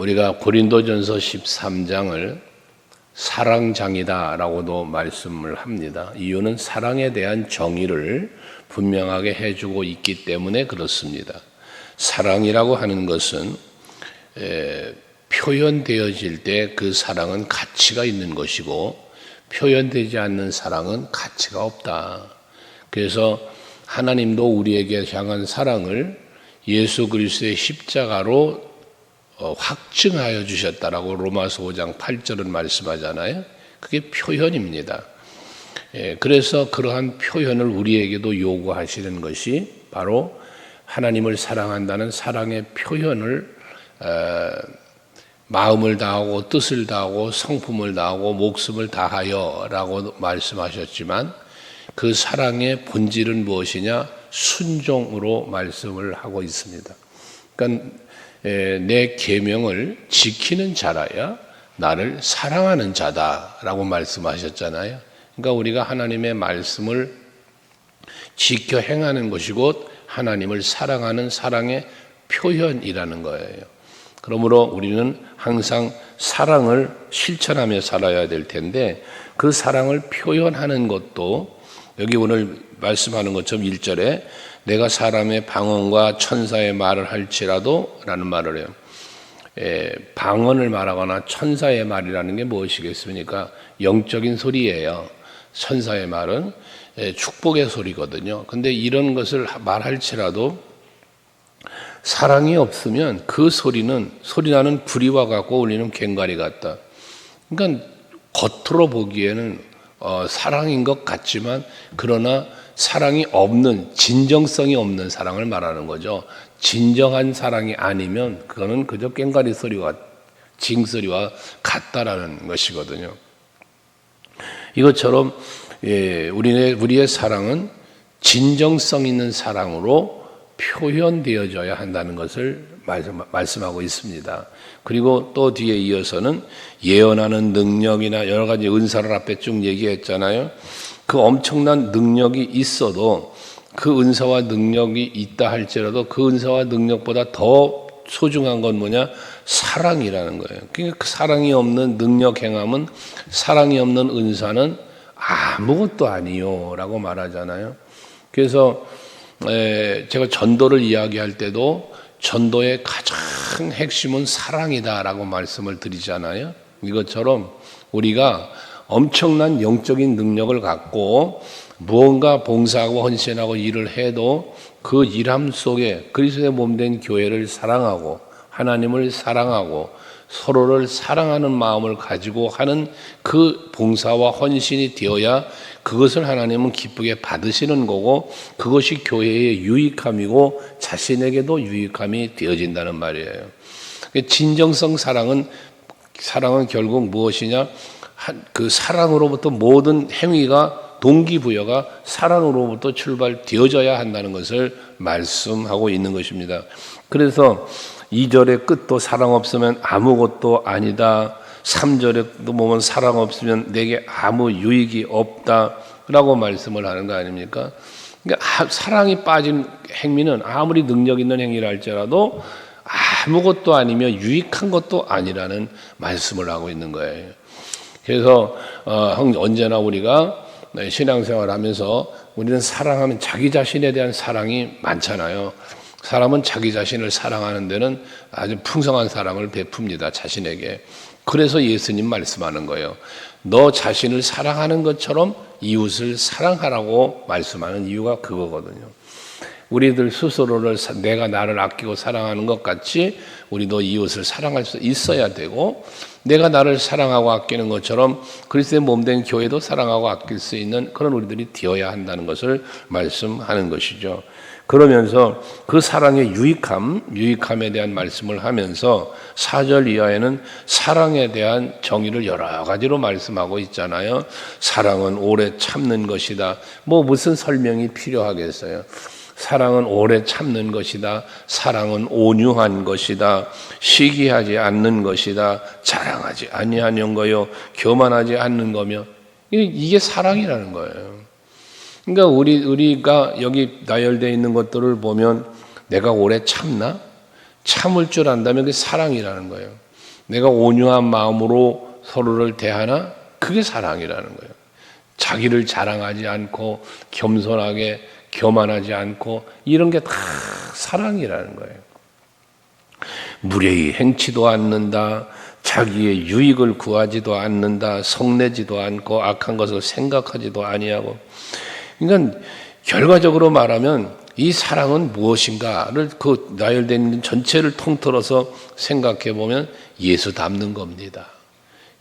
우리가 고린도전서 13장을 사랑장이다라고도 말씀을 합니다. 이유는 사랑에 대한 정의를 분명하게 해주고 있기 때문에 그렇습니다. 사랑이라고 하는 것은 표현되어질 때 그 사랑은 가치가 있는 것이고 표현되지 않는 사랑은 가치가 없다. 그래서 하나님도 우리에게 향한 사랑을 예수 그리스도의 십자가로 확증하여 주셨다라고 로마서 5장 8절은 말씀하잖아요. 그게 표현입니다. 그래서 그러한 표현을 우리에게도 요구하시는 것이 바로 하나님을 사랑한다는 사랑의 표현을 마음을 다하고 뜻을 다하고 성품을 다하고 목숨을 다하여 라고 말씀하셨지만 그 사랑의 본질은 무엇이냐? 순종으로 말씀을 하고 있습니다. 그러니까 내 계명을 지키는 자라야 나를 사랑하는 자다라고 말씀하셨잖아요. 그러니까 우리가 하나님의 말씀을 지켜 행하는 것이 곧 하나님을 사랑하는 사랑의 표현이라는 거예요. 그러므로 우리는 항상 사랑을 실천하며 살아야 될 텐데 그 사랑을 표현하는 것도 여기 오늘 말씀하는 것처럼 1절에 내가 사람의 방언과 천사의 말을 할지라도 라는 말을 해요. 방언을 말하거나 천사의 말이라는 게 무엇이겠습니까? 영적인 소리예요. 천사의 말은 축복의 소리거든요. 근데 이런 것을 말할지라도 사랑이 없으면 그 소리는 소리나는 구리와 같고 울리는 괭과리 같다. 그러니까 겉으로 보기에는 사랑인 것 같지만 그러나 사랑이 없는 진정성이 없는 사랑을 말하는 거죠. 진정한 사랑이 아니면 그거는 그저 꽹과리 소리와 징소리와 같다라는 것이거든요. 이것처럼 우리의 사랑은 진정성 있는 사랑으로 표현되어져야 한다는 것을 말씀하고 있습니다. 그리고 또 뒤에 이어서는 예언하는 능력이나 여러 가지 은사를 앞에 쭉 얘기했잖아요. 그 엄청난 능력이 있어도 그 은사와 능력이 있다 할지라도 그 은사와 능력보다 더 소중한 건 뭐냐? 사랑이라는 거예요. 그러니까 그 사랑이 없는 능력 행함은 사랑이 없는 은사는 아무것도 아니요 라고 말하잖아요. 그래서 제가 전도를 이야기할 때도 전도의 가장 핵심은 사랑이다라고 말씀을 드리잖아요. 이것처럼 우리가 엄청난 영적인 능력을 갖고 무언가 봉사하고 헌신하고 일을 해도 그 일함 속에 그리스도의 몸된 교회를 사랑하고 하나님을 사랑하고 서로를 사랑하는 마음을 가지고 하는 그 봉사와 헌신이 되어야 그것을 하나님은 기쁘게 받으시는 거고 그것이 교회의 유익함이고 자신에게도 유익함이 되어진다는 말이에요. 진정성 사랑은 결국 무엇이냐? 그 사랑으로부터 모든 행위가 동기부여가 사랑으로부터 출발되어져야 한다는 것을 말씀하고 있는 것입니다. 그래서 2절의 끝도 사랑 없으면 아무것도 아니다. 3절에도 보면 사랑 없으면 내게 아무 유익이 없다라고 말씀을 하는 거 아닙니까? 그러니까 사랑이 빠진 행위는 아무리 능력 있는 행위를 할지라도 아무것도 아니며 유익한 것도 아니라는 말씀을 하고 있는 거예요. 그래서 언제나 우리가 신앙생활을 하면서 우리는 사랑하면 자기 자신에 대한 사랑이 많잖아요. 사람은 자기 자신을 사랑하는 데는 아주 풍성한 사랑을 베풉니다. 자신에게. 그래서 예수님 말씀하는 거예요. 너 자신을 사랑하는 것처럼 이웃을 사랑하라고 말씀하는 이유가 그거거든요. 우리들 스스로를 내가 나를 아끼고 사랑하는 것 같이 우리도 이웃을 사랑할 수 있어야 되고 내가 나를 사랑하고 아끼는 것처럼 그리스도의 몸된 교회도 사랑하고 아낄 수 있는 그런 우리들이 되어야 한다는 것을 말씀하는 것이죠. 그러면서 그 사랑의 유익함에 대한 말씀을 하면서 4절 이하에는 사랑에 대한 정의를 여러 가지로 말씀하고 있잖아요. 사랑은 오래 참는 것이다. 무슨 설명이 필요하겠어요. 사랑은 오래 참는 것이다. 사랑은 온유한 것이다. 시기하지 않는 것이다. 자랑하지 아니하는 거요. 교만하지 않는 거며. 이게 사랑이라는 거예요. 그러니까 우리가 여기 나열되어 있는 것들을 보면 내가 오래 참나? 참을 줄 안다면 그게 사랑이라는 거예요. 내가 온유한 마음으로 서로를 대하나? 그게 사랑이라는 거예요. 자기를 자랑하지 않고 겸손하게 교만하지 않고 이런 게 다 사랑이라는 거예요. 무례히 행치도 않는다. 자기의 유익을 구하지도 않는다. 성내지도 않고 악한 것을 생각하지도 아니하고. 그러니까 결과적으로 말하면 이 사랑은 무엇인가를 그 나열된 있는 전체를 통틀어서 생각해 보면 예수 닮는 겁니다.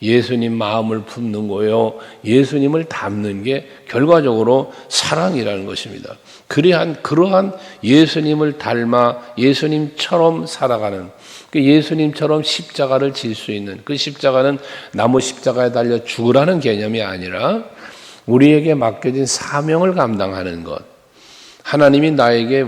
예수님 마음을 품는 거요. 예수님을 닮는 게 결과적으로 사랑이라는 것입니다. 그러한 예수님을 닮아 예수님처럼 살아가는, 예수님처럼 십자가를 질 수 있는, 그 십자가는 나무 십자가에 달려 죽으라는 개념이 아니라 우리에게 맡겨진 사명을 감당하는 것, 하나님이 나에게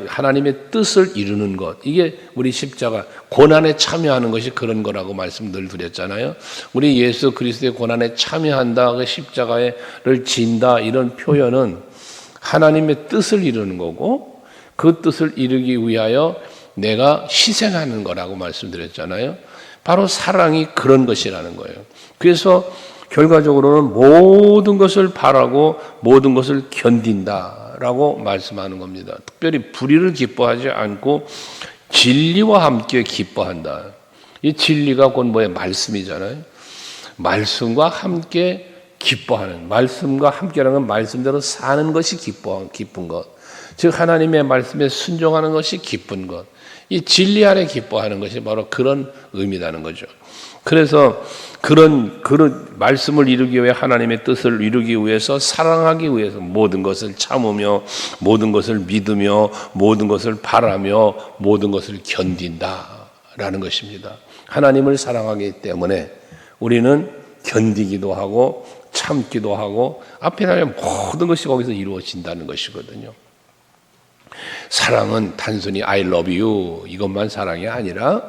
하나님의 뜻을 이루는 것, 이게 우리 십자가 고난에 참여하는 것이 그런 거라고 말씀 늘 드렸잖아요. 우리 예수 그리스도의 고난에 참여한다, 그 십자가를 진다, 이런 표현은 하나님의 뜻을 이루는 거고, 그 뜻을 이루기 위하여 내가 희생하는 거라고 말씀드렸잖아요. 바로 사랑이 그런 것이라는 거예요. 그래서 결과적으로는 모든 것을 바라고 모든 것을 견딘다라고 말씀하는 겁니다. 특별히 불의를 기뻐하지 않고 진리와 함께 기뻐한다. 이 진리가 곧 뭐예요? 말씀이잖아요. 말씀과 함께 기뻐하는, 말씀과 함께라는 건 말씀대로 사는 것이 기쁜 것. 즉 하나님의 말씀에 순종하는 것이 기쁜 것. 이 진리 안에 기뻐하는 것이 바로 그런 의미라는 거죠. 그래서 그런 말씀을 이루기 위해, 하나님의 뜻을 이루기 위해서, 사랑하기 위해서 모든 것을 참으며 모든 것을 믿으며 모든 것을 바라며 모든 것을 견딘다라는 것입니다. 하나님을 사랑하기 때문에 우리는 견디기도 하고 참기도 하고 앞에 나면 모든 것이 거기서 이루어진다는 것이거든요. 사랑은 단순히 I love you 이것만 사랑이 아니라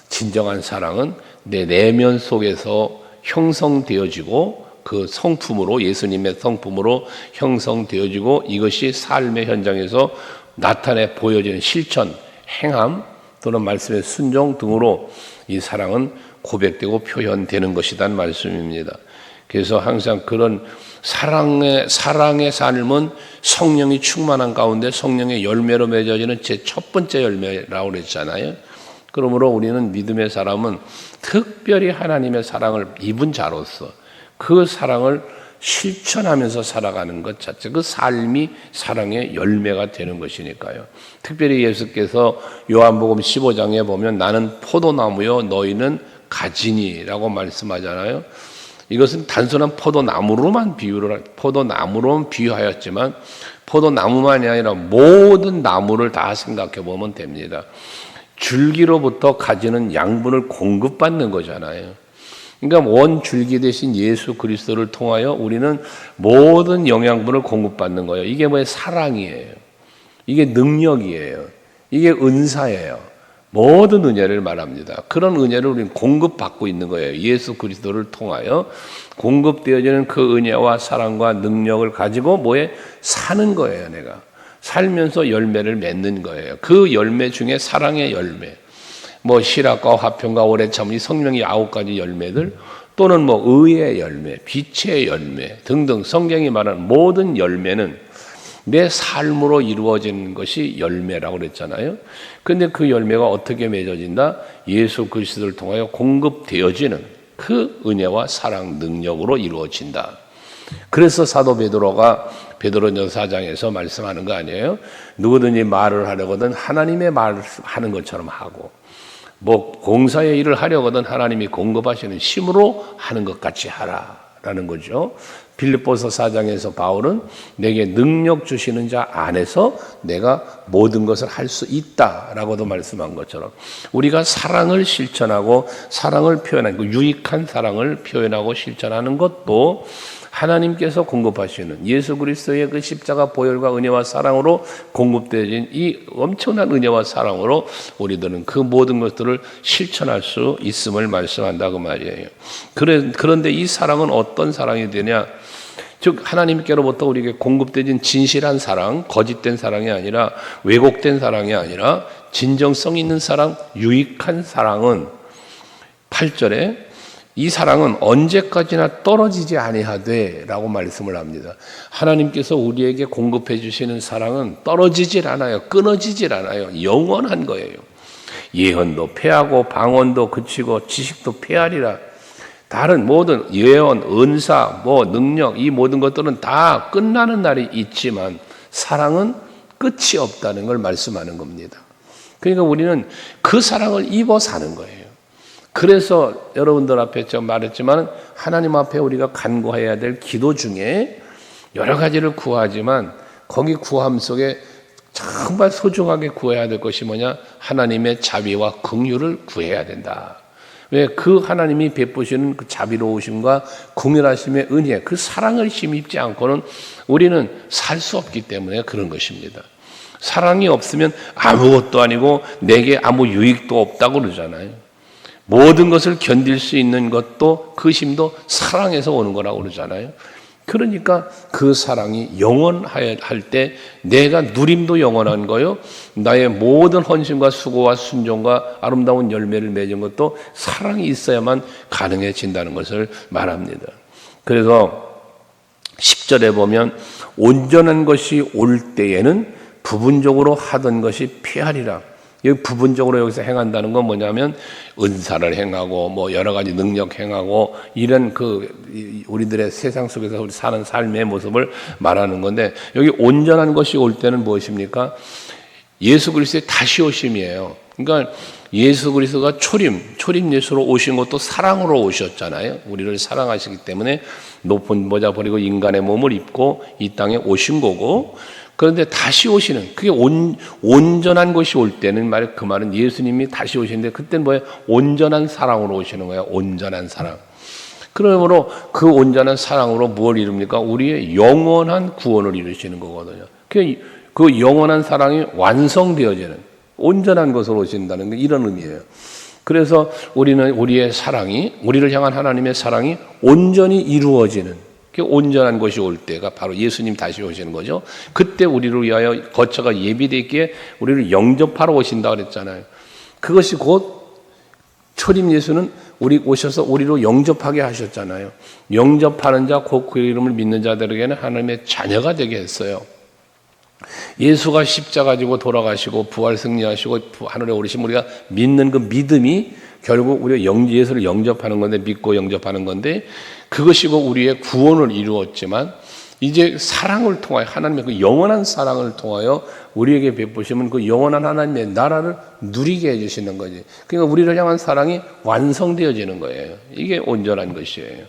진정한 사랑은 내 내면 속에서 형성되어지고 그 성품으로, 예수님의 성품으로 형성되어지고 이것이 삶의 현장에서 나타내 보여지는 실천, 행함 또는 말씀의 순종 등으로 이 사랑은 고백되고 표현되는 것이란 말씀입니다. 그래서 항상 그런 사랑의 삶은 성령이 충만한 가운데 성령의 열매로 맺어지는 제 첫 번째 열매라고 그랬잖아요. 그러므로 우리는 믿음의 사람은 특별히 하나님의 사랑을 입은 자로서 그 사랑을 실천하면서 살아가는 것 자체, 그 삶이 사랑의 열매가 되는 것이니까요. 특별히 예수께서 요한복음 15장에 보면 나는 포도나무요 너희는 가지니라고 말씀하잖아요. 이것은 단순한 포도나무로만 비유하였지만 포도나무만이 아니라 모든 나무를 다 생각해 보면 됩니다. 줄기로부터 가지는 양분을 공급받는 거잖아요. 그러니까 원 줄기 대신 예수 그리스도를 통하여 우리는 모든 영양분을 공급받는 거예요. 이게 뭐예요? 사랑이에요. 이게 능력이에요. 이게 은사예요. 모든 은혜를 말합니다. 그런 은혜를 우리는 공급받고 있는 거예요. 예수 그리스도를 통하여 공급되어지는 그 은혜와 사랑과 능력을 가지고 뭐에 사는 거예요. 내가 살면서 열매를 맺는 거예요. 그 열매 중에 사랑의 열매, 뭐 실학과 화평과 오래 참, 이 성령의 9가지 열매들, 또는 뭐 의의 열매, 빛의 열매 등등 성경이 말하는 모든 열매는 내 삶으로 이루어지는 것이 열매라고 그랬잖아요. 그런데 그 열매가 어떻게 맺어진다? 예수 그리스도를 통하여 공급되어지는 그 은혜와 사랑 능력으로 이루어진다. 그래서 사도 베드로가 베드로전서 4장에서 말씀하는 거 아니에요? 누구든지 말을 하려거든 하나님의 말을 하는 것처럼 하고, 뭐 공사의 일을 하려거든 하나님이 공급하시는 힘으로 하는 것 같이 하라라는 거죠. 빌립보서 4장에서 바울은 내게 능력 주시는 자 안에서 내가 모든 것을 할 수 있다라고도 말씀한 것처럼 우리가 사랑을 실천하고 사랑을 표현하고 유익한 사랑을 표현하고 실천하는 것도 하나님께서 공급하시는 예수 그리스도의 그 십자가 보혈과 은혜와 사랑으로 공급되어진 이 엄청난 은혜와 사랑으로 우리들은 그 모든 것들을 실천할 수 있음을 말씀한다고 말이에요. 그런데 이 사랑은 어떤 사랑이 되냐? 즉 하나님께로부터 우리에게 공급되어진 진실한 사랑, 거짓된 사랑이 아니라 왜곡된 사랑이 아니라 진정성 있는 사랑, 유익한 사랑은 8절에 이 사랑은 언제까지나 떨어지지 아니하되 라고 말씀을 합니다. 하나님께서 우리에게 공급해 주시는 사랑은 떨어지질 않아요. 끊어지질 않아요. 영원한 거예요. 예언도 패하고 방언도 그치고 지식도 패하리라. 다른 모든 예언, 은사, 능력 이 모든 것들은 다 끝나는 날이 있지만 사랑은 끝이 없다는 걸 말씀하는 겁니다. 그러니까 우리는 그 사랑을 입어 사는 거예요. 그래서 여러분들 앞에 제가 말했지만 하나님 앞에 우리가 간구해야 될 기도 중에 여러 가지를 구하지만 거기 구함 속에 정말 소중하게 구해야 될 것이 뭐냐? 하나님의 자비와 긍휼을 구해야 된다. 왜? 그 하나님이 베푸시는 그 자비로우심과 긍휼하심의 은혜, 그 사랑을 힘입지 않고는 우리는 살 수 없기 때문에 그런 것입니다. 사랑이 없으면 아무것도 아니고 내게 아무 유익도 없다고 그러잖아요. 모든 것을 견딜 수 있는 것도 그 힘도 사랑에서 오는 거라고 그러잖아요. 그러니까 그 사랑이 영원할 때 내가 누림도 영원한 거요. 나의 모든 헌신과 수고와 순종과 아름다운 열매를 맺은 것도 사랑이 있어야만 가능해진다는 것을 말합니다. 그래서 10절에 보면 온전한 것이 올 때에는 부분적으로 하던 것이 피하리라. 여기 부분적으로 여기서 행한다는 건 뭐냐면 은사를 행하고 여러 가지 능력 행하고 이런 우리들의 세상 속에서 우리 사는 삶의 모습을 말하는 건데 여기 온전한 것이 올 때는 무엇입니까? 예수 그리스도의 다시 오심이에요. 그러니까 예수 그리스도가 초림 예수로 오신 것도 사랑으로 오셨잖아요. 우리를 사랑하시기 때문에 높은 보좌 버리고 인간의 몸을 입고 이 땅에 오신 거고 그런데 다시 오시는 그게 온전한 것이 올 때는 그 말은 예수님이 다시 오시는데 그때는 뭐예요? 온전한 사랑으로 오시는 거예요. 온전한 사랑. 그러므로 그 온전한 사랑으로 무엇을 이룹니까? 우리의 영원한 구원을 이루시는 거거든요. 그 영원한 사랑이 완성되어지는 온전한 것으로 오신다는 게 이런 의미예요. 그래서 우리는 우리의 사랑이 우리를 향한 하나님의 사랑이 온전히 이루어지는 온전한 것이 올 때가 바로 예수님 다시 오시는 거죠. 그때 우리를 위하여 거처가 예비되어 있기에 우리를 영접하러 오신다 그랬잖아요. 그것이 곧 초림 예수는 우리 오셔서 우리로 영접하게 하셨잖아요. 영접하는 자 곧 그 이름을 믿는 자들에게는 하나님의 자녀가 되게 했어요. 예수가 십자가 지고 돌아가시고 부활 승리하시고 하늘에 오르신 우리가 믿는 그 믿음이 결국 우리가 예수를 영접하는 건데 믿고 영접하는 건데 그것이 곧 우리의 구원을 이루었지만 이제 사랑을 통하여 하나님의 그 영원한 사랑을 통하여 우리에게 베푸시면 그 영원한 하나님의 나라를 누리게 해주시는 거지. 그러니까 우리를 향한 사랑이 완성되어지는 거예요. 이게 온전한 것이에요.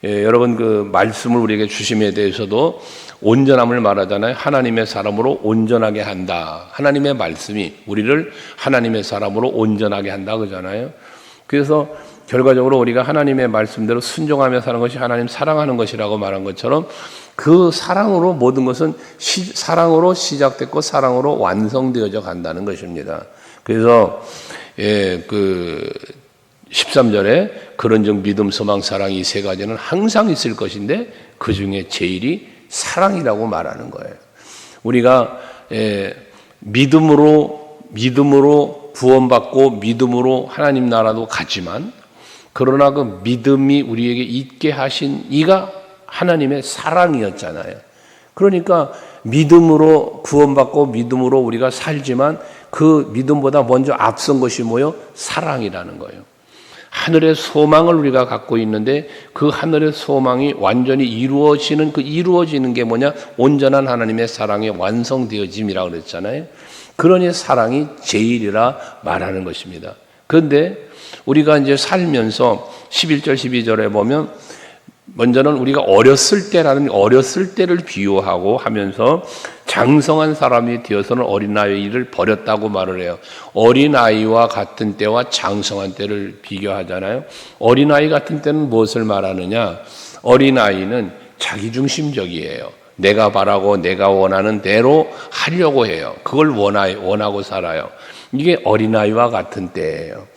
여러분 그 말씀을 우리에게 주심에 대해서도 온전함을 말하잖아요. 하나님의 사람으로 온전하게 한다. 하나님의 말씀이 우리를 하나님의 사람으로 온전하게 한다 그러잖아요. 그래서 결과적으로 우리가 하나님의 말씀대로 순종하며 사는 것이 하나님 사랑하는 것이라고 말한 것처럼 그 사랑으로 모든 것은 사랑으로 시작됐고 사랑으로 완성되어져 간다는 것입니다. 그래서 13절에 그런즉 믿음, 소망, 사랑 이 세 가지는 항상 있을 것인데 그 중에 제일이 사랑이라고 말하는 거예요. 우리가 믿음으로 구원받고 믿음으로 하나님 나라도 가지만 그러나 그 믿음이 우리에게 있게 하신 이가 하나님의 사랑이었잖아요. 그러니까 믿음으로 구원받고 믿음으로 우리가 살지만 그 믿음보다 먼저 앞선 것이 뭐예요? 사랑이라는 거예요. 하늘의 소망을 우리가 갖고 있는데 그 하늘의 소망이 완전히 이루어지는 게 뭐냐? 온전한 하나님의 사랑의 완성되어짐이라고 그랬잖아요. 그러니 사랑이 제일이라 말하는 것입니다. 그런데 우리가 이제 살면서 11절 12절에 보면 먼저는 우리가 어렸을 때를 비유하고 하면서 장성한 사람이 되어서는 어린아이를 버렸다고 말을 해요. 어린아이와 같은 때와 장성한 때를 비교하잖아요. 어린아이 같은 때는 무엇을 말하느냐? 어린아이는 자기중심적이에요. 내가 바라고 내가 원하는 대로 하려고 해요. 그걸 원하고 살아요. 이게 어린아이와 같은 때예요.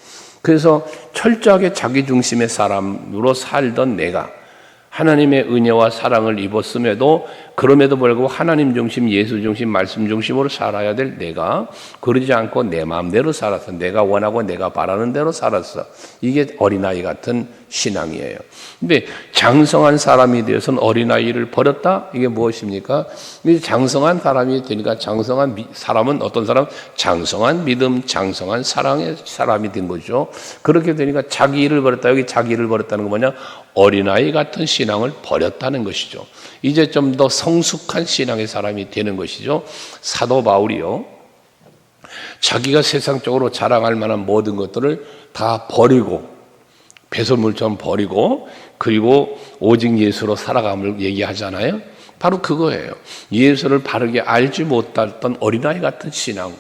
그래서 철저하게 자기중심의 사람으로 살던 내가 하나님의 은혜와 사랑을 입었음에도 그럼에도 불구하고 하나님 중심, 예수 중심, 말씀 중심으로 살아야 될 내가 그러지 않고 내 마음대로 살았어. 내가 원하고 내가 바라는 대로 살았어. 이게 어린아이 같은 신앙이에요. 근데 장성한 사람이 되어서는 어린아이를 버렸다? 이게 무엇입니까? 장성한 사람이 되니까 장성한 사람은 어떤 사람? 장성한 믿음, 장성한 사랑의 사람이 된 거죠. 그렇게 되니까 자기 일을 버렸다. 여기 자기 일을 버렸다는 건 뭐냐? 어린아이 같은 신앙을 버렸다는 것이죠. 이제 좀 더 성숙한 신앙의 사람이 되는 것이죠. 사도 바울이요, 자기가 세상적으로 자랑할 만한 모든 것들을 다 버리고 배설물처럼 버리고 그리고 오직 예수로 살아감을 얘기하잖아요. 바로 그거예요. 예수를 바르게 알지 못했던 어린아이 같은 신앙,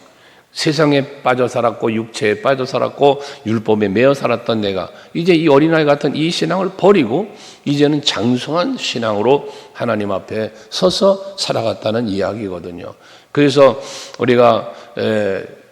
세상에 빠져 살았고 육체에 빠져 살았고 율법에 매여 살았던 내가 이제 이 어린아이 같은 이 신앙을 버리고 이제는 장성한 신앙으로 하나님 앞에 서서 살아갔다는 이야기거든요. 그래서 우리가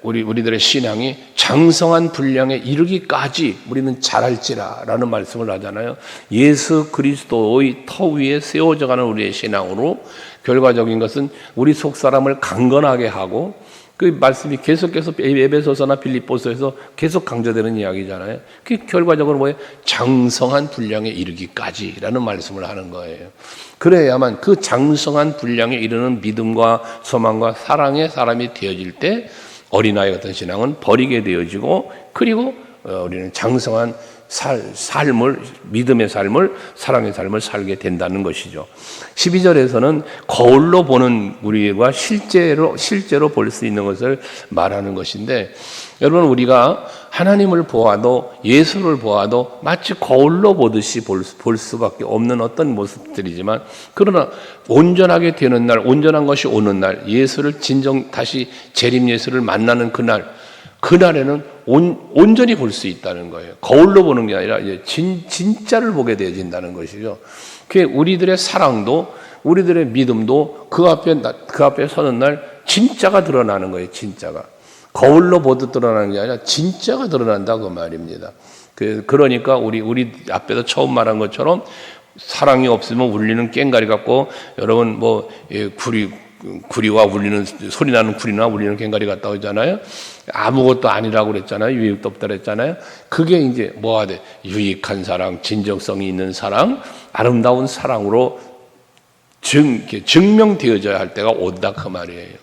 우리들의 신앙이 장성한 분량에 이르기까지 우리는 자랄지라라는 말씀을 하잖아요. 예수 그리스도의 터 위에 세워져가는 우리의 신앙으로 결과적인 것은 우리 속 사람을 강건하게 하고 그 말씀이 계속해서 에베소서나 빌립보서에서 계속 강조되는 이야기잖아요. 그 결과적으로 뭐예요? 장성한 분량에 이르기까지라는 말씀을 하는 거예요. 그래야만 그 장성한 분량에 이르는 믿음과 소망과 사랑의 사람이 되어질 때 어린아이 같은 신앙은 버리게 되어지고 그리고 우리는 장성한 삶을, 믿음의 삶을, 사랑의 삶을 살게 된다는 것이죠. 12절에서는 거울로 보는 우리가 실제로 볼 수 있는 것을 말하는 것인데, 여러분 우리가 하나님을 보아도 예수를 보아도 마치 거울로 보듯이 볼 수밖에 없는 어떤 모습들이지만, 그러나 온전하게 되는 날, 온전한 것이 오는 날, 예수를 다시 재림 예수를 만나는 그날에는 온전히 볼 수 있다는 거예요. 거울로 보는 게 아니라 이제 진짜를 보게 되어진다는 것이죠. 그 우리들의 사랑도 우리들의 믿음도 그 앞에 서는 날 진짜가 드러나는 거예요. 진짜가 거울로 보듯 드러나는 게 아니라 진짜가 드러난다 그 말입니다. 그러니까 우리 앞에서 처음 말한 것처럼 사랑이 없으면 울리는 꽹가리 같고, 여러분 구리와 울리는 소리 나는 구리나 울리는 꽹가리 같다고 했잖아요. 아무것도 아니라고 그랬잖아요. 유익도 없다 그랬잖아요. 그게 이제 뭐가 돼? 유익한 사랑, 진정성이 있는 사랑, 아름다운 사랑으로 증명되어져야 할 때가 온다 그 말이에요.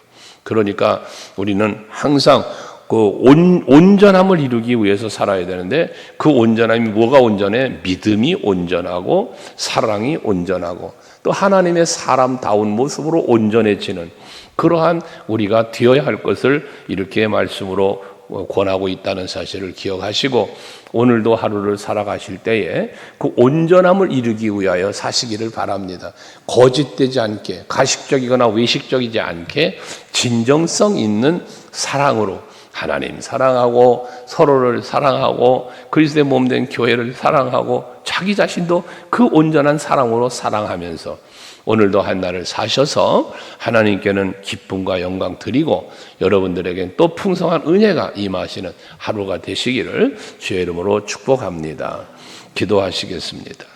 그러니까 우리는 항상 그 온전함을 이루기 위해서 살아야 되는데, 그 온전함이 뭐가 온전해? 믿음이 온전하고 사랑이 온전하고 또 하나님의 사람다운 모습으로 온전해지는 그러한 우리가 되어야 할 것을 이렇게 말씀으로 권하고 있다는 사실을 기억하시고, 오늘도 하루를 살아가실 때에 그 온전함을 이루기 위하여 사시기를 바랍니다. 거짓되지 않게, 가식적이거나 외식적이지 않게 진정성 있는 사랑으로 하나님 사랑하고 서로를 사랑하고 그리스도의 몸된 교회를 사랑하고 자기 자신도 그 온전한 사랑으로 사랑하면서 오늘도 한 날을 사셔서 하나님께는 기쁨과 영광 드리고 여러분들에겐 또 풍성한 은혜가 임하시는 하루가 되시기를 주의 이름으로 축복합니다. 기도하시겠습니다.